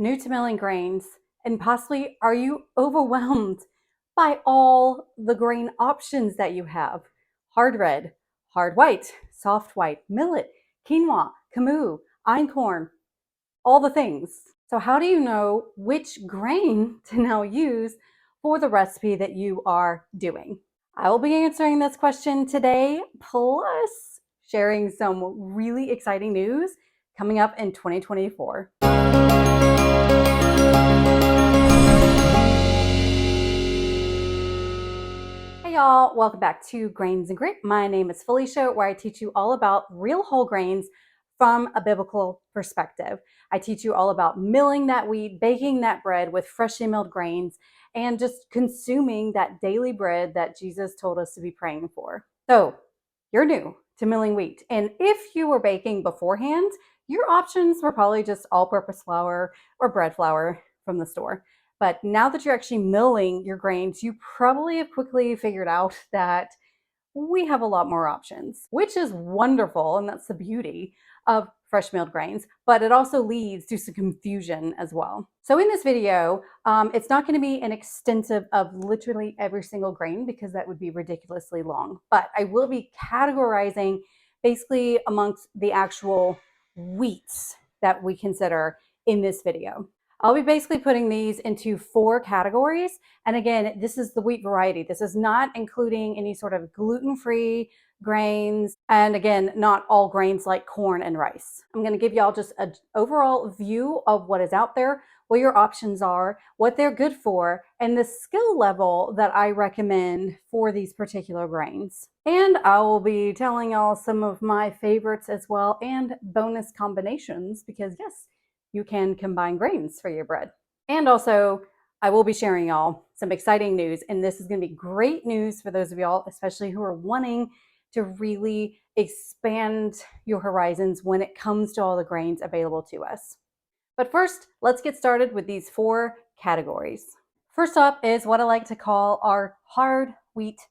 new to milling grains, and possibly are you overwhelmed by all the grain options that you have? Hard red, hard white, soft white, millet, quinoa, camus, einkorn, all the things. So how do you know which grain to now use for the recipe that you are doing? I will be answering this question today, plus sharing some really exciting news coming up in 2024. Hey y'all, welcome back to Grains and Grit. My name is Felicia, where I teach you all about real whole grains from a biblical perspective. I teach you all about milling that wheat, baking that bread with freshly milled grains, and just consuming that daily bread that Jesus told us to be praying for. So, you're new to milling wheat, and if you were baking beforehand, your options were probably just all-purpose flour or bread flour from the store. But now that you're actually milling your grains, you probably have quickly figured out that we have a lot more options, which is wonderful. And that's the beauty of fresh milled grains, but it also leads to some confusion as well. So in this video, it's not going to be an extensive of literally every single grain because that would be ridiculously long, but I will be categorizing basically amongst the actual wheats that we consider in this video. I'll be basically putting these into 4 categories. And again, this is the wheat variety. This is not including any sort of gluten-free grains. And again, not all grains like corn and rice. I'm going to give y'all just an overall view of what is out there, what your options are, what they're good for, and the skill level that I recommend for these particular grains. And I will be telling y'all some of my favorites as well and bonus combinations because yes, you can combine grains for your bread. And also, I will be sharing y'all some exciting news, and this is going to be great news for those of y'all, especially who are wanting to really expand your horizons when it comes to all the grains available to us. But first, let's get started with these 4 categories. First up is what I like to call our hard wheat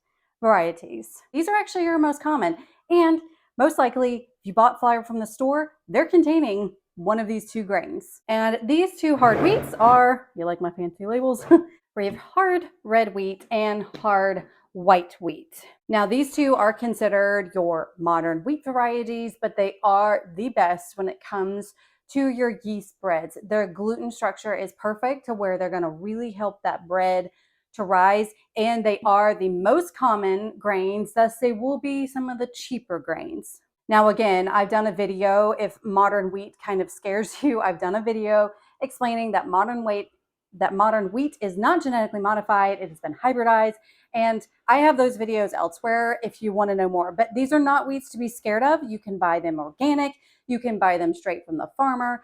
varieties. These are actually your most common, and most likely, if you bought flour from the store, they're containing one of these 2 grains. And these 2 hard wheats are, you like my fancy labels? We have hard red wheat and hard white wheat. Now these 2 are considered your modern wheat varieties, but they are the best when it comes to your yeast breads. Their gluten structure is perfect to where they're going to really help that bread to rise, and they are the most common grains, thus they will be some of the cheaper grains. Now, again, I've done a video, if modern wheat kind of scares you, I've done a video explaining that modern wheat is not genetically modified, it has been hybridized, and I have those videos elsewhere if you want to know more. But these are not wheats to be scared of. You can buy them organic, you can buy them straight from the farmer.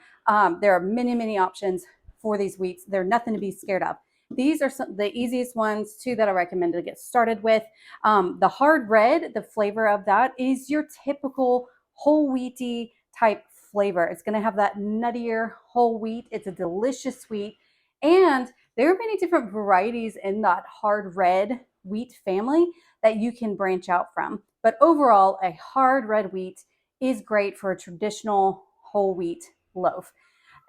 There are many, many options for these wheats. They're nothing to be scared of. These are the easiest ones too that I recommend to get started with. The hard red, the flavor of that is your typical whole wheaty type flavor. It's going to have that nuttier whole wheat. It's a delicious wheat. And there are many different varieties in that hard red wheat family that you can branch out from. But overall, a hard red wheat is great for a traditional whole wheat loaf.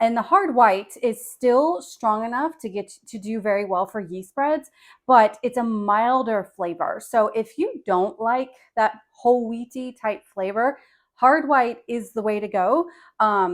And the hard white is still strong enough to get to do very well for yeast breads, but it's a milder flavor. So if you don't like that whole wheaty type flavor, hard white is the way to go.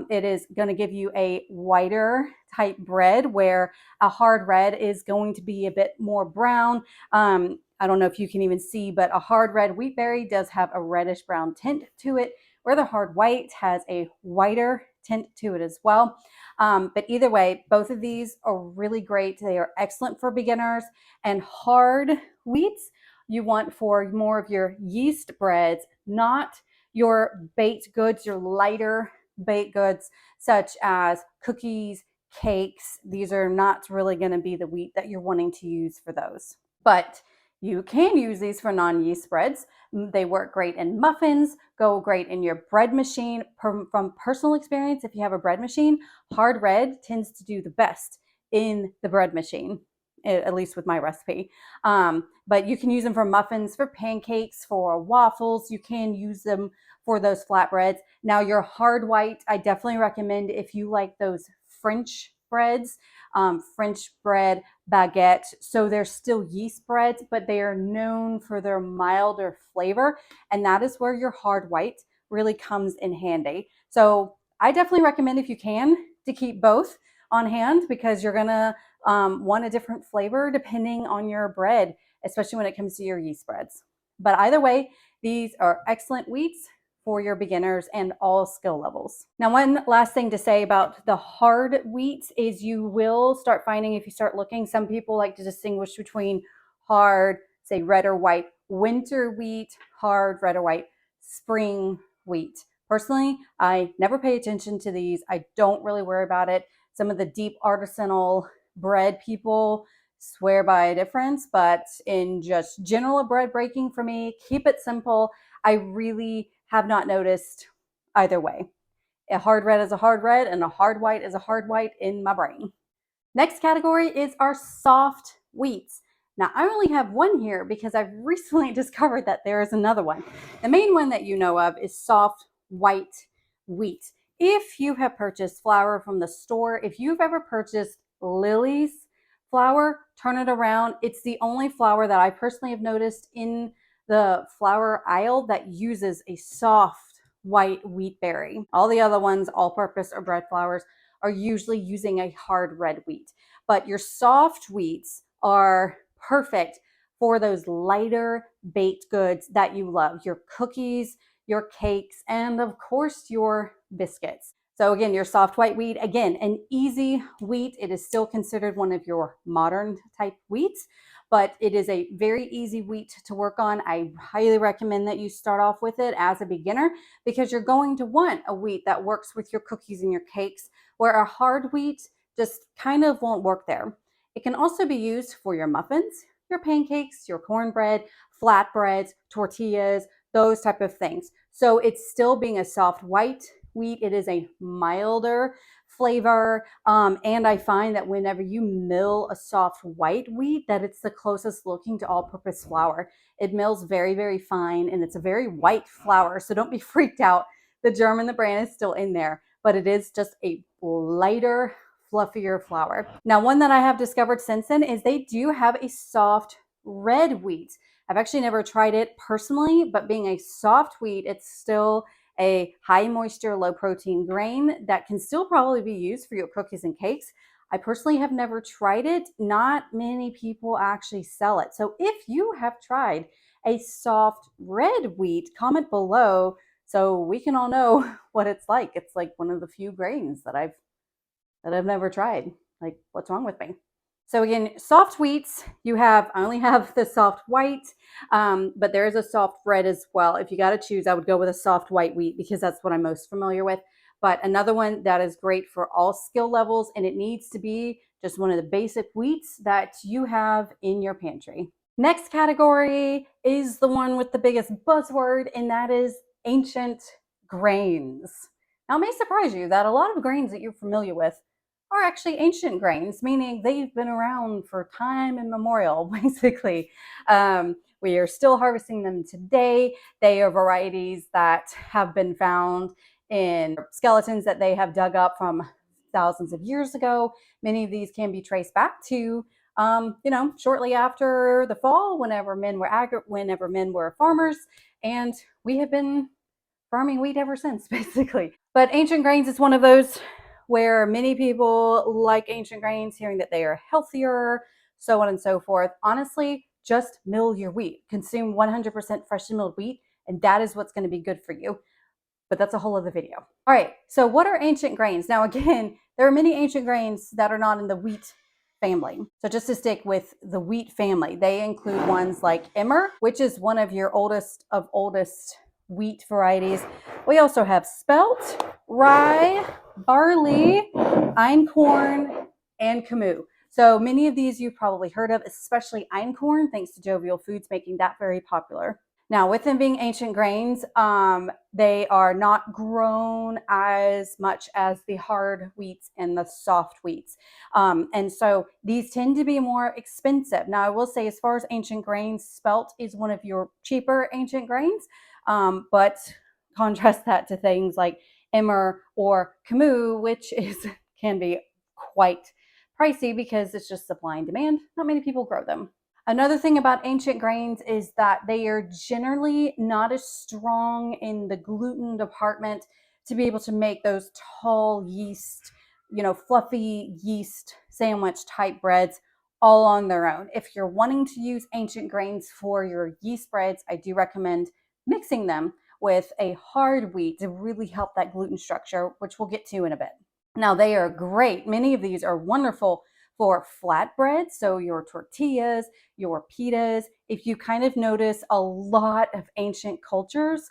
It is going to give you a whiter type bread where a hard red is going to be a bit more brown. I don't know if you can even see, but a hard red wheat berry does have a reddish brown tint to it, where the hard white has a whiter tint to it as well. But either way, both of these are really great. They are excellent for beginners. And hard wheats you want for more of your yeast breads, not your baked goods, your lighter baked goods such as cookies, cakes. These are not really going to be the wheat that you're wanting to use for those. But you can use these for non-yeast breads. They work great in muffins, go great in your bread machine. From personal experience, if you have a bread machine, hard red tends to do the best in the bread machine, at least with my recipe. But you can use them for muffins, for pancakes, for waffles. You can use them for those flatbreads. Now your hard white, I definitely recommend if you like those French breads, French bread, baguette. So they're still yeast breads, but they are known for their milder flavor. And that is where your hard white really comes in handy. So I definitely recommend, if you can, to keep both on hand, because you're gonna want a different flavor depending on your bread, especially when it comes to your yeast breads. But either way, these are excellent wheats for your beginners and all skill levels. Now, one last thing to say about the hard wheats is you will start finding, if you start looking, some people like to distinguish between hard, say red or white, winter wheat, hard, red or white, spring wheat. Personally, I never pay attention to these. I don't really worry about it. Some of the deep artisanal bread people swear by a difference, but in just general bread breaking for me, keep it simple. I really have not noticed either way. A hard red is a hard red and a hard white is a hard white in my brain. Next category is our soft wheats. Now, I only have one here because I've recently discovered that there is another one. The main one that you know of is soft white wheat. If you have purchased flour from the store, if you've ever purchased Lily's flour, turn it around. It's the only flour that I personally have noticed in the flour aisle that uses a soft white wheat berry. All the other ones, all-purpose or bread flours, are usually using a hard red wheat. But your soft wheats are perfect for those lighter baked goods that you love, your cookies, your cakes, and of course your biscuits. So again, your soft white wheat, again, an easy wheat. It is still considered one of your modern type wheats, but it is a very easy wheat to work on. I highly recommend that you start off with it as a beginner, because you're going to want a wheat that works with your cookies and your cakes, where a hard wheat just kind of won't work there. It can also be used for your muffins, your pancakes, your cornbread, flatbreads, tortillas, those type of things. So it's still being a soft white wheat. It is a milder flavor. And I find that whenever you mill a soft white wheat, that it's the closest looking to all-purpose flour. It mills very, very fine, and it's a very white flour. So don't be freaked out. The germ in the bran is still in there, but it is just a lighter, fluffier flour. Now, one that I have discovered since then is they do have a soft red wheat. I've actually never tried it personally, but being a soft wheat, it's still a high moisture, low protein grain that can still probably be used for your cookies and cakes. I personally have never tried it. Not many people actually sell it. So if you have tried a soft red wheat, comment below so we can all know what it's like. It's like one of the few grains that I've never tried. Like, what's wrong with me? So again, soft wheats, I only have the soft white, but there is a soft red as well. If you got to choose, I would go with a soft white wheat because that's what I'm most familiar with. But another one that is great for all skill levels, and it needs to be just one of the basic wheats that you have in your pantry. Next category is the one with the biggest buzzword, and that is ancient grains. Now, it may surprise you that a lot of grains that you're familiar with are actually ancient grains, meaning they've been around for time immemorial, basically. We are still harvesting them today. They are varieties that have been found in skeletons that they have dug up from thousands of years ago. Many of these can be traced back to shortly after the fall, whenever men were farmers, and we have been farming wheat ever since, basically. But ancient grains is one of those where many people like ancient grains, hearing that they are healthier, so on and so forth. Honestly, just mill your wheat. Consume 100% freshly milled wheat, and that is what's going to be good for you. But that's a whole other video. All right, so what are ancient grains? Now, again, there are many ancient grains that are not in the wheat family. So just to stick with the wheat family, they include ones like emmer, which is one of your oldest wheat varieties. We also have spelt, rye, barley, einkorn, and kamut. So many of these you've probably heard of, especially einkorn, thanks to Jovial Foods making that very popular. Now, with them being ancient grains, they are not grown as much as the hard wheats and the soft wheats. And so these tend to be more expensive. Now, I will say, as far as ancient grains, spelt is one of your cheaper ancient grains, but contrast that to things like emmer or kamut, which can be quite pricey because it's just supply and demand. Not many people grow them. Another thing about ancient grains is that they are generally not as strong in the gluten department to be able to make those tall yeast, fluffy yeast sandwich type breads all on their own. If you're wanting to use ancient grains for your yeast breads, I do recommend mixing them with a hard wheat to really help that gluten structure, which we'll get to in a bit. Now, they are great. Many of these are wonderful for flatbread, so your tortillas, your pitas. If you kind of notice, a lot of ancient cultures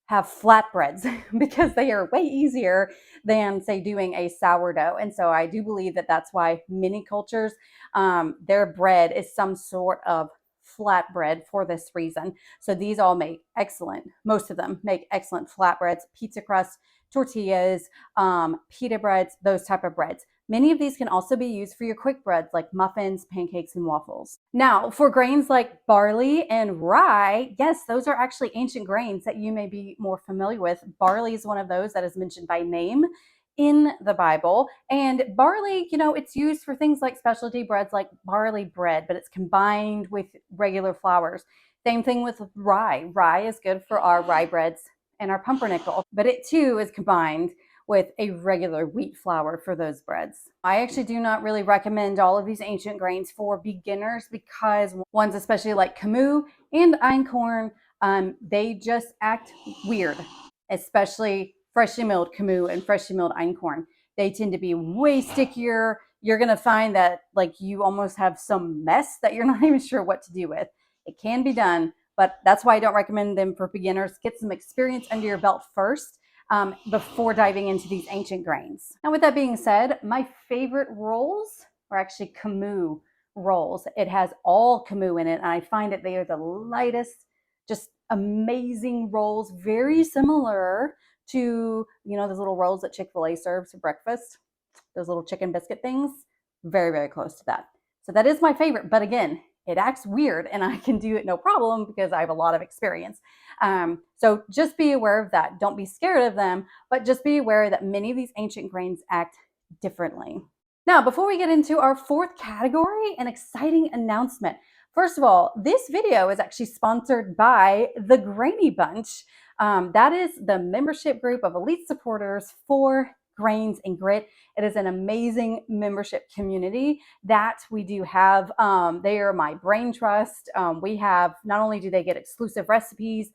have flatbreads because they are way easier than, say, doing a sourdough. And so I do believe that that's why many cultures, their bread is some sort of flatbread for this reason. So these all make excellent, most of them make excellent flatbreads, pizza crust, tortillas, pita breads, those type of breads. Many of these can also be used for your quick breads like muffins, pancakes, and waffles. Now, for grains like barley and rye, yes, those are actually ancient grains that you may be more familiar with. Barley is one of those that is mentioned by name in the Bible. And barley, it's used for things like specialty breads like barley bread, but it's combined with regular flours. Same thing with rye. Rye is good for our rye breads and our pumpernickel, but it too is combined with a regular wheat flour for those breads. I actually do not really recommend all of these ancient grains for beginners because ones especially like camus and einkorn, they just act weird, especially freshly milled camus and freshly milled einkorn. They tend to be way stickier. You're gonna find that like you almost have some mess that you're not even sure what to do with. It can be done, but that's why I don't recommend them for beginners. Get some experience under your belt first before diving into these ancient grains. Now, with that being said, my favorite rolls are actually camus rolls. It has all camus in it, and I find that they are the lightest, just amazing rolls, very similar to, those little rolls that Chick-fil-A serves for breakfast, those little chicken biscuit things, very, very close to that. So that is my favorite, but again, it acts weird and I can do it no problem because I have a lot of experience. So just be aware of that. Don't be scared of them, but just be aware that many of these ancient grains act differently. Now, before we get into our fourth category, an exciting announcement. First of all, this video is actually sponsored by the Grainie Bunch. That is the membership group of elite supporters for Grains and Grit. It is an amazing membership community that we do have. They are my brain trust. We have, not only do they get exclusive recipes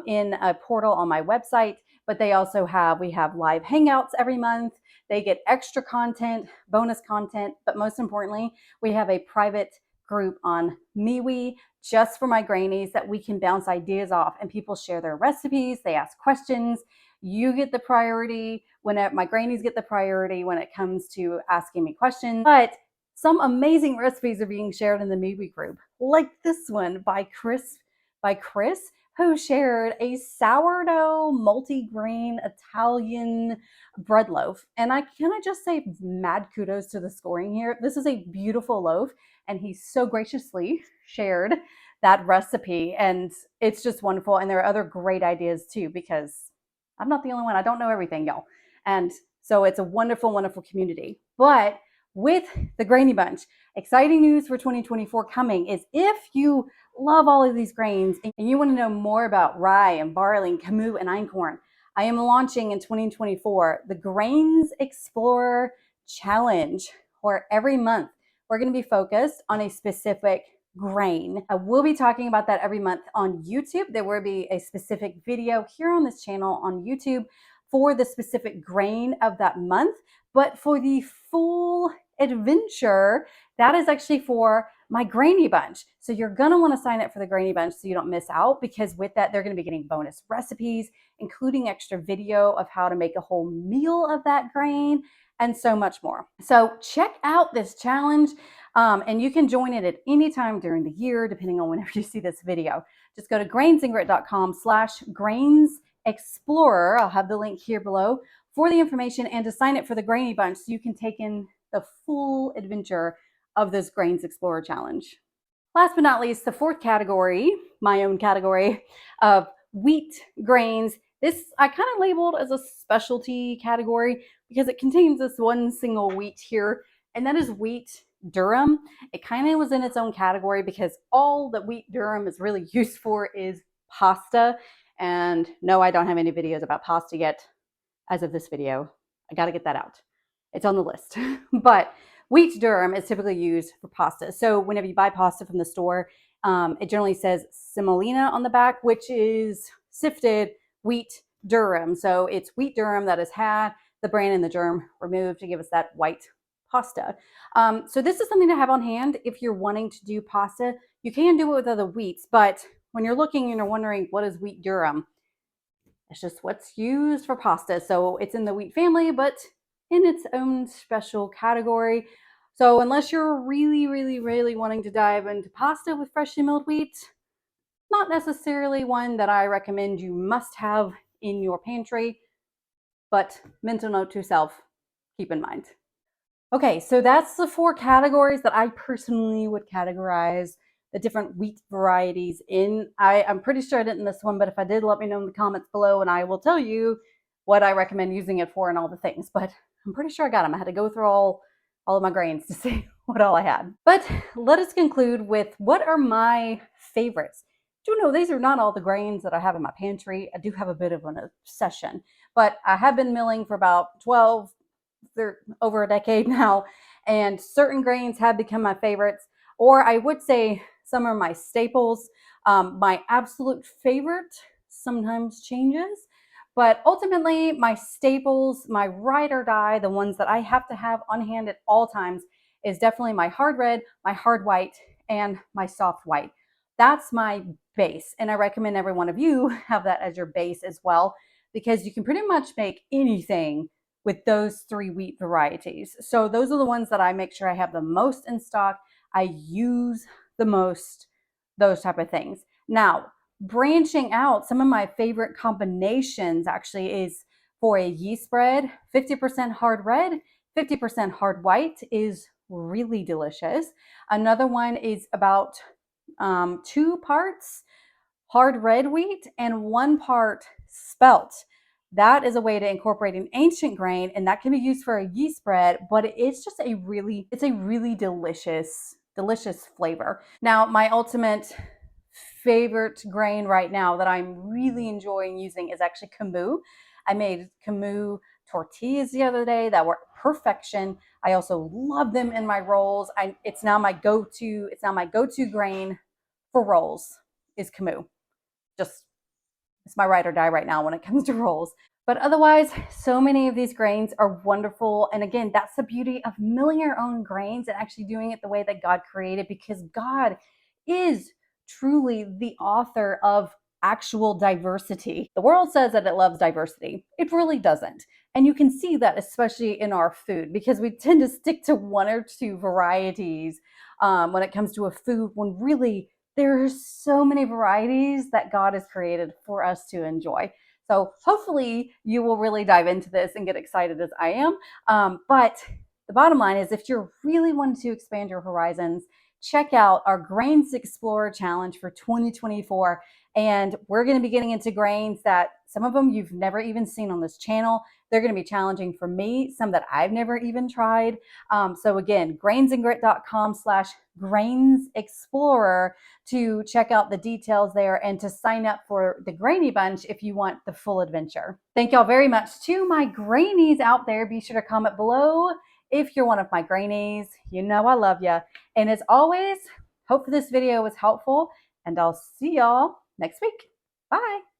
in a portal on my website, but they also we have live hangouts every month. They get extra content, bonus content, but most importantly, we have a private group on MeWe just for my Grainies that we can bounce ideas off, and people share their recipes, they ask questions. You get the priority when my Grainies get the priority when it comes to asking me questions. But some amazing recipes are being shared in the MeWe group, like this one by Chris, who shared a sourdough multi-grain Italian bread loaf. And can I just say mad kudos to the scoring here. This is a beautiful loaf, and he so graciously shared that recipe, and it's just wonderful. And there are other great ideas too, because I'm not the only one. I don't know everything, y'all. And so it's a wonderful, wonderful community. But with the Grainie Bunch, exciting news for 2024 coming is if you love all of these grains and you want to know more about rye and barley and camus and einkorn, I am launching in 2024 the GrainsExplorer Challenge, where every month we're going to be focused on a specific grain. I will be talking about that every month on YouTube. There will be a specific video here on this channel on YouTube for the specific grain of that month. But for the full adventure, that is actually for my Grainie Bunch. So you're going to want to sign up for the Grainie Bunch so you don't miss out, because with that, they're going to be getting bonus recipes, including extra video of how to make a whole meal of that grain, and so much more. So check out this challenge, and you can join it at any time during the year, depending on whenever you see this video. Just go to grainsandgrit.com/GrainsExplorer. I'll have the link here below for the information and to sign up for the Grainie Bunch so you can take in the full adventure of this GrainsExplorer Challenge. Last but not least, the fourth category, my own category of wheat grains This I kind of labeled as a specialty category because it contains this one single wheat here, and that is wheat durum. It kind of was in its own category because all that wheat durum is really used for is pasta. And no, I don't have any videos about pasta yet as of this video. I got to get that out. It's on the list. But wheat durum is typically used for pasta. So whenever you buy pasta from the store, it generally says semolina on the back, which is sifted wheat durum. So it's wheat durum that has had the bran and the germ removed to give us that white pasta. So this is something to have on hand if you're wanting to do pasta. You can do it with other wheats, but when you're looking and you're wondering what is wheat durum, it's just what's used for pasta. So it's in the wheat family, but in its own special category. So unless you're really wanting to dive into pasta with freshly milled wheat, not necessarily one that I recommend you must have in your pantry, but mental note to self, keep in mind. Okay, so that's the 4 categories that I personally would categorize the different wheat varieties in. I'm pretty sure I didn't miss one, but if I did, let me know in the comments below and I will tell you what I recommend using it for and all the things. But I'm pretty sure I got them. I had to go through all of my grains to see what all I had. But let us conclude with what are my favorites. Do know these are not all the grains that I have in my pantry. I do have a bit of an obsession, but I have been milling for about 12, they're over a decade now, and certain grains have become my favorites, or I would say some are my staples. My absolute favorite sometimes changes, but ultimately my staples, my ride or die, the ones that I have to have on hand at all times is definitely my hard red, my hard white, and my soft white. That's my base, and I recommend every one of you have that as your base as well, because you can pretty much make anything with those 3 wheat varieties. So those are the ones that I make sure I have the most in stock. I use the most, those type of things. Now, branching out, some of my favorite combinations actually is for a yeast bread, 50% hard red, 50% hard white is really delicious. Another one is about 2 parts hard red wheat and 1 part spelt. That is a way to incorporate an ancient grain, and that can be used for a yeast bread, but it's just a really delicious flavor. Now, my ultimate favorite grain right now that I'm really enjoying using is actually camu. I made camu tortillas the other day that were perfection. I also love them in my rolls. It's now my go-to grain for rolls is camu. Just, it's my ride or die right now when it comes to rolls. But otherwise, so many of these grains are wonderful. And again, that's the beauty of milling your own grains and actually doing it the way that God created, because God is truly the author of actual diversity. The world says that it loves diversity. It really doesn't. And you can see that especially in our food, because we tend to stick to 1 or 2 varieties when it comes to a food, when really there are so many varieties that God has created for us to enjoy. So hopefully you will really dive into this and get excited as I am. But the bottom line is, if you're really wanting to expand your horizons, check out our Grains Explorer Challenge for 2024. And we're going to be getting into grains that some of them you've never even seen on this channel. They're going to be challenging for me, some that I've never even tried. So again, grainsandgrit.com/grainsexplorer to check out the details there and to sign up for the Grainie Bunch if you want the full adventure. Thank y'all very much to my Grainies out there. Be sure to comment below if you're one of my Grainies. You know I love you. And as always, hope this video was helpful, and I'll see y'all next week. Bye.